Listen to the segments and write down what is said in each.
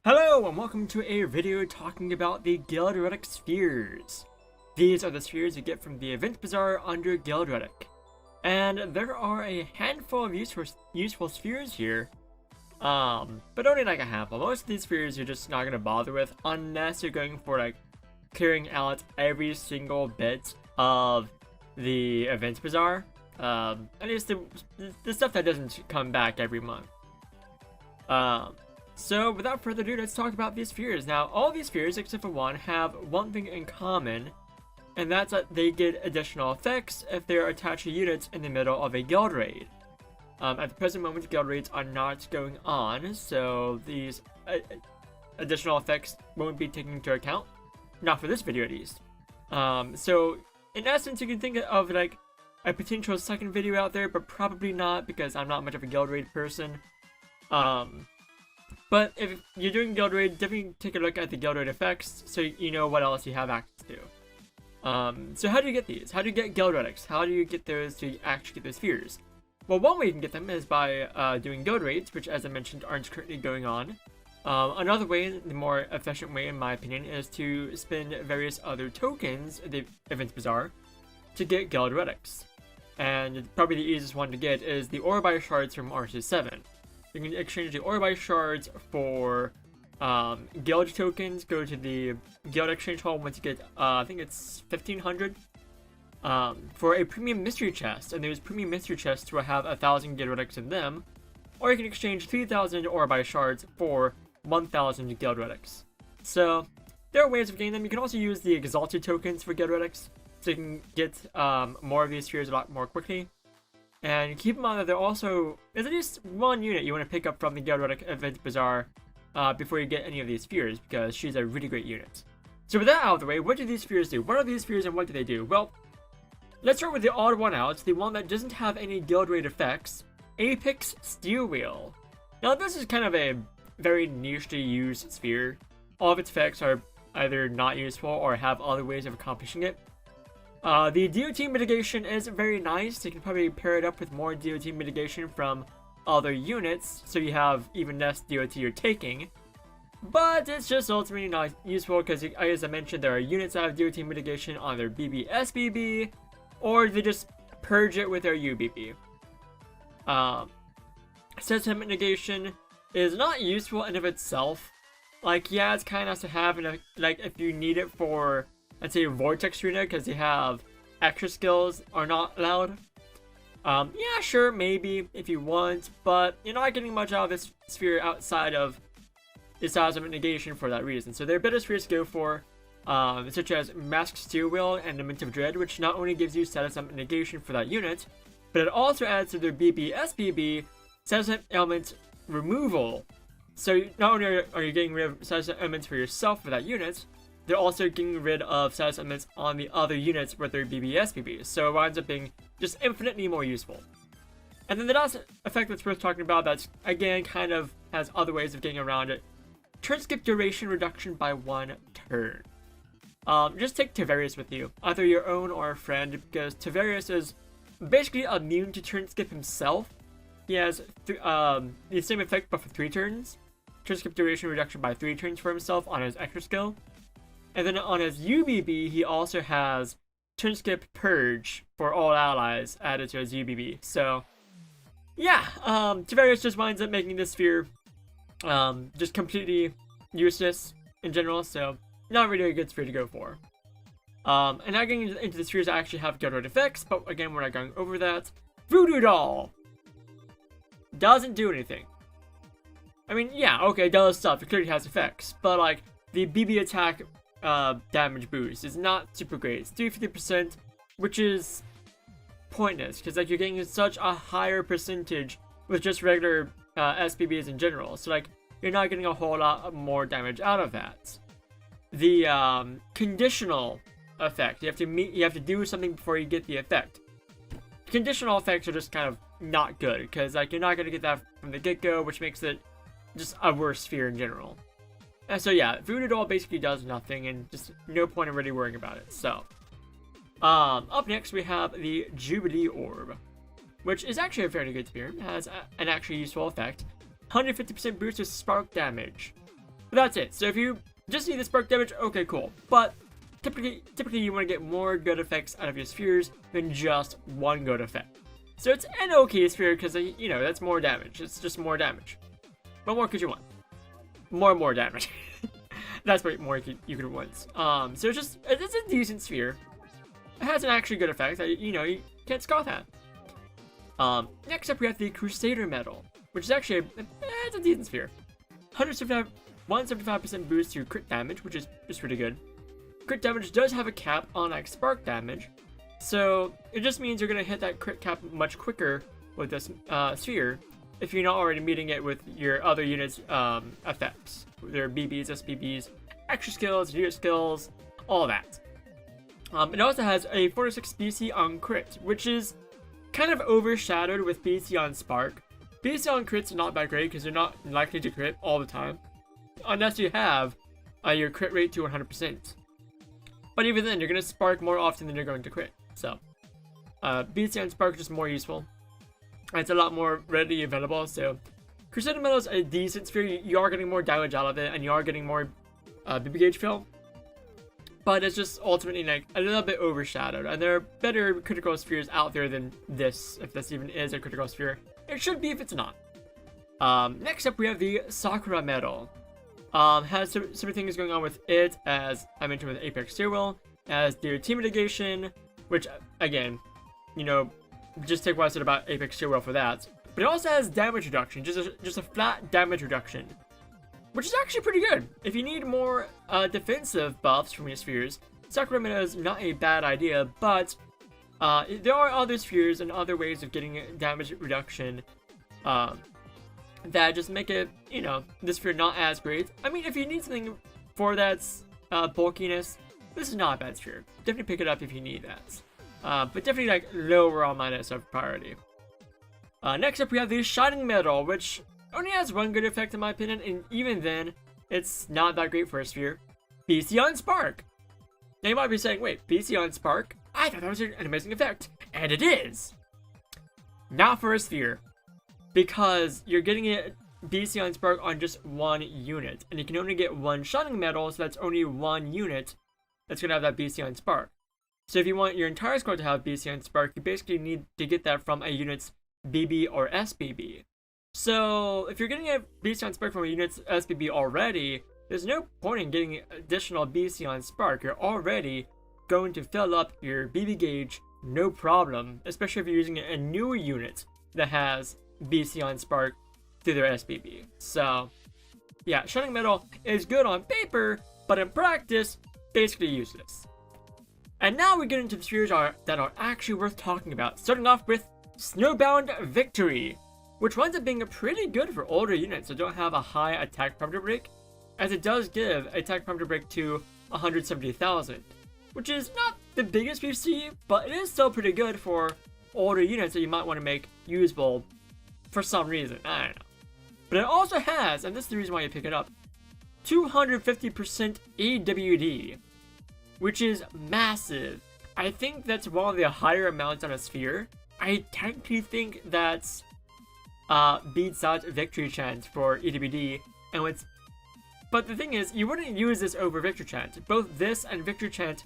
Hello and welcome to a video talking about the Guild Relic spheres. These are the spheres you get from the Event Bazaar under Guild Relic. And there are a handful of useful spheres here. But only like a handful. Most of these spheres you're just not going to bother with unless you're going for like clearing out every single bit of the Event Bazaar. At least the stuff that doesn't come back every month. So without further ado, let's talk about these spheres. Now, all these spheres, except for one, have one thing in common, and that's that they get additional effects if they're attached to units in the middle of a guild raid. At the present moment, guild raids are not going on, so these additional effects won't be taken into account. Not for this video, at least. So, in essence, you can think of like a potential second video out there, but probably not, because I'm not much of a guild raid person. But if you're doing Guild Raid, definitely take a look at the Guild Raid effects so you know what else you have access to. So how do you get these? How do you get Guild Relics? How do you get those to actually get those spheres? Well, one way you can get them is by doing Guild Raids, which as I mentioned aren't currently going on. Another way, the more efficient way in my opinion, is to spend various other tokens at the Event Bazaar to get Guild Relics. And probably the easiest one to get is the Ore Shards from RC7. You can exchange the Ore Shards for guild tokens. Go to the guild exchange hall once you get, I think it's 1500, for a premium mystery chest. And those premium mystery chests will have 1000 guild relics in them. Or you can exchange 3000 Ore Shards for 1000 guild relics. So there are ways of getting them. You can also use the exalted tokens for guild relics, so you can get more of these spheres a lot more quickly. And keep in mind that there's at least one unit you want to pick up from the Guild Relic Event Bazaar before you get any of these spheres, because she's a really great unit. So with that out of the way, what do these spheres do? What are these spheres and what do they do? Well, let's start with the odd one out, the one that doesn't have any Guild Raid effects, Apex Steerwheel. Now this is kind of a very niche-to use sphere. All of its effects are either not useful or have other ways of accomplishing it. The DOT mitigation is very nice. You can probably pair it up with more DOT mitigation from other units, so you have even less DOT you're taking. But it's just ultimately not useful because, as I mentioned, there are units that have DOT mitigation on their BB SBB, or they just purge it with their UBB. Sensitive mitigation is not useful in of itself. Like, yeah, it's kind of nice to have, like, if you need it for, let's say, Vortex Arena, because they have extra skills are not allowed. Yeah, sure, maybe, if you want, but you're not getting much out of this sphere outside of the size of negation for that reason. So there are better spheres to go for, such as Masked Steerwheel and Lament of Dread, which not only gives you status element negation for that unit, but it also adds to their BB SBB status element removal. So not only are you getting rid of status elements for yourself for that unit, they're also getting rid of status elements on the other units with their BB SBB, so it winds up being just infinitely more useful. And then the last effect that's worth talking about that's, again, kind of has other ways of getting around it. Turn skip duration reduction by 1 turn. Just take Tavarius with you, either your own or a friend, because Tavarius is basically immune to turn skip himself. He has the same effect but for 3 turns. Turn skip duration reduction by 3 turns for himself on his extra skill. And then on his UBB, he also has Turn Skip Purge for all allies added to his UBB. So, yeah, Tavarius just winds up making this sphere just completely useless in general, so not really a good sphere to go for. And now getting into the spheres that actually have Guild Raid effects, but again, we're not going over that. Voodoo Doll doesn't do anything. I mean, yeah, okay, it does stuff, it clearly has effects, but like, the BB attack damage boost is not super great. It's 350%, which is pointless because like you're getting such a higher percentage with just regular SBBs in general. So like you're not getting a whole lot more damage out of that. The conditional effect, you have to do something before you get the effect. Conditional effects are just kind of not good because like you're not gonna get that from the get-go, which makes it just a worse sphere in general. And so yeah, Voodoo Doll basically does nothing and just no point in really worrying about it. So, up next we have the Jubilee Orb, which is actually a fairly good sphere. It has an actually useful effect. 150% boost to spark damage. But that's it. So if you just need the spark damage, okay, cool. But typically you want to get more good effects out of your spheres than just one good effect. So it's an okay sphere because, you know, that's more damage. It's just more damage. What more could you want? More damage. That's what more you could want. So it's a decent sphere. It has an actually good effect that, you know, you can't scoff at. Next up we have the Crusader Medal, which is actually it's a decent sphere. 175% boost to crit damage, which is pretty good. Crit damage does have a cap on like spark damage, so it just means you're gonna hit that crit cap much quicker with this sphere if you're not already meeting it with your other units' effects, their BBs, SBBs, extra skills, unit skills, all that. It also has a 46 BC on crit, which is kind of overshadowed with BC on spark. BC on crit's not that great because you're not likely to crit all the time, unless you have your crit rate to 100%. But even then, you're going to spark more often than you're going to crit. So, BC on spark is just more useful. It's a lot more readily available. So, Crusader Medal is a decent sphere. You are getting more damage out of it, and you are getting more BB gauge fill. But it's just ultimately like a little bit overshadowed. And there are better critical spheres out there than this, if this even is a critical sphere. It should be if it's not. Next up, we have the Sakura Medal. Has some things going on with it, as I mentioned with Apex Steerwheel, as the team mitigation, which, again, you know, just take what I said about Apex Steerwheel for that. But it also has damage reduction, just a flat damage reduction, which is actually pretty good. If you need more defensive buffs from your spheres, Sakura Medal is not a bad idea, but there are other spheres and other ways of getting damage reduction that just make it, you know, this sphere not as great. I mean, if you need something for that bulkiness, this is not a bad sphere. Definitely pick it up if you need that. But definitely like lower on my list of priority. Next up we have the Shining Medal, which only has one good effect in my opinion, and even then, it's not that great for a sphere. BC on Spark! Now you might be saying, wait, BC on Spark? I thought that was an amazing effect. And it is! Not for a sphere. Because you're getting it BC on Spark on just one unit. And you can only get one Shining Medal, so that's only one unit that's going to have that BC on Spark. So if you want your entire squad to have BC on Spark, you basically need to get that from a unit's BB or SBB. So if you're getting a BC on Spark from a unit's SBB already, there's no point in getting additional BC on Spark. You're already going to fill up your BB gauge, no problem, especially if you're using a newer unit that has BC on Spark through their SBB. So, yeah, Shining Medal is good on paper, but in practice, basically useless. And now we get into the spheres that are actually worth talking about, starting off with Snowbound Victory, which winds up being pretty good for older units that don't have a high attack parameter break, as it does give attack parameter break to 170,000, which is not the biggest we see, but it is still pretty good for older units that you might want to make usable for some reason. I don't know. But it also has, and this is the reason why you pick it up, 250% AWD, which is massive. I think that's one of the higher amounts on a sphere. I technically think that's beats out Victory Chant for EWD, and what's... But the thing is, you wouldn't use this over Victory Chant. Both this and Victory Chant,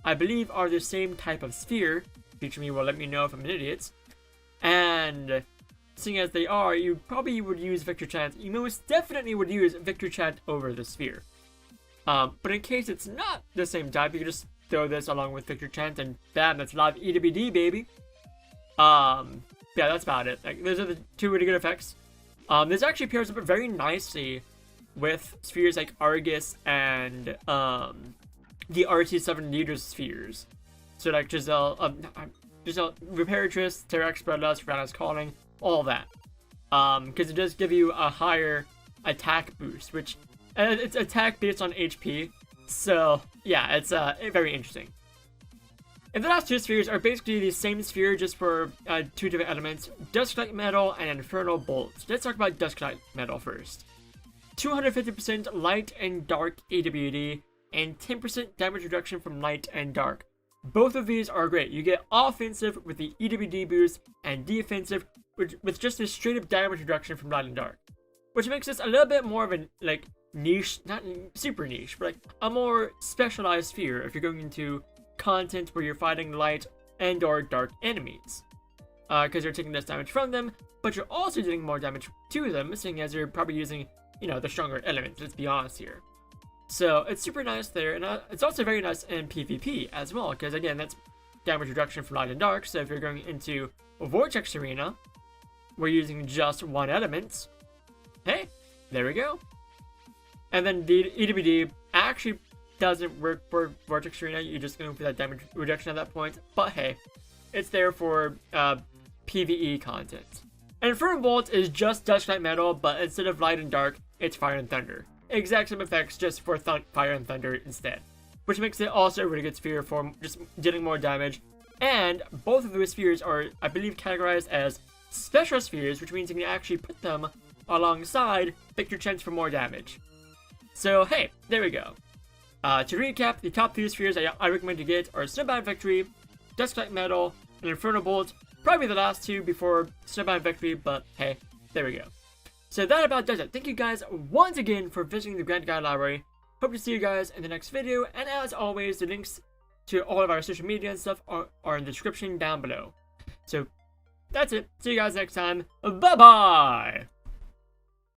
I believe, are the same type of sphere. Future me will let me know if I'm an idiot. And seeing as they are, you probably would use Victory Chant. You most definitely would use Victory Chant over the sphere. But in case it's not the same type, you can just throw this along with Victory Chant, and bam, that's live EWD, baby. Yeah, that's about it. Like, those are the two really good effects. This actually pairs up very nicely with spheres like Argus and the RT7 leaders spheres. So like Giselle, Reparatrix, Terra Express, Rana's Calling, all that. Because it does give you a higher attack boost, which it's attack based on HP. So yeah, it's very interesting. And the last two spheres are basically the same sphere, just for two different elements: Dusklight Medal and Infernal Bolt. Let's talk about Dusklight Medal first. 250% light and dark AWD, and 10% damage reduction from light and dark. Both of these are great. You get offensive with the EWD boost, and defensive with just a straight up damage reduction from light and dark. Which makes this a little bit more of a niche, not super niche, but like a more specialized sphere if you're going into content where you're fighting light and or dark enemies. Because you're taking less damage from them, but you're also doing more damage to them, seeing as you're probably using, you know, the stronger elements, let's be honest here. So it's super nice there, and it's also very nice in PvP as well, because again, that's damage reduction for light and dark. So if you're going into a Vortex Arena, we're using just one element. Hey, there we go. And then the EWD actually doesn't work for Vortex Arena, you're just going for that damage reduction at that point, but hey, it's there for PvE content. And Inferno Bolt is just Dusklight Medal, but instead of light and dark, it's fire and thunder. Exact same effects, just for fire and thunder instead. Which makes it also a really good sphere for just dealing more damage. And both of those spheres are, I believe, categorized as special spheres, which means you can actually put them alongside Victor Chance for more damage. So hey, there we go. To recap, the top 3 spheres I recommend to get are Snowbound Victory, Dusklight Medal, and Inferno Bolt. Probably the last 2 before Snowbound Victory, but hey, there we go. So that about does it. Thank you guys once again for visiting the Grand Guide Library. Hope to see you guys in the next video, and as always, the links to all of our social media and stuff are in the description down below. So that's it. See you guys next time. Bye bye!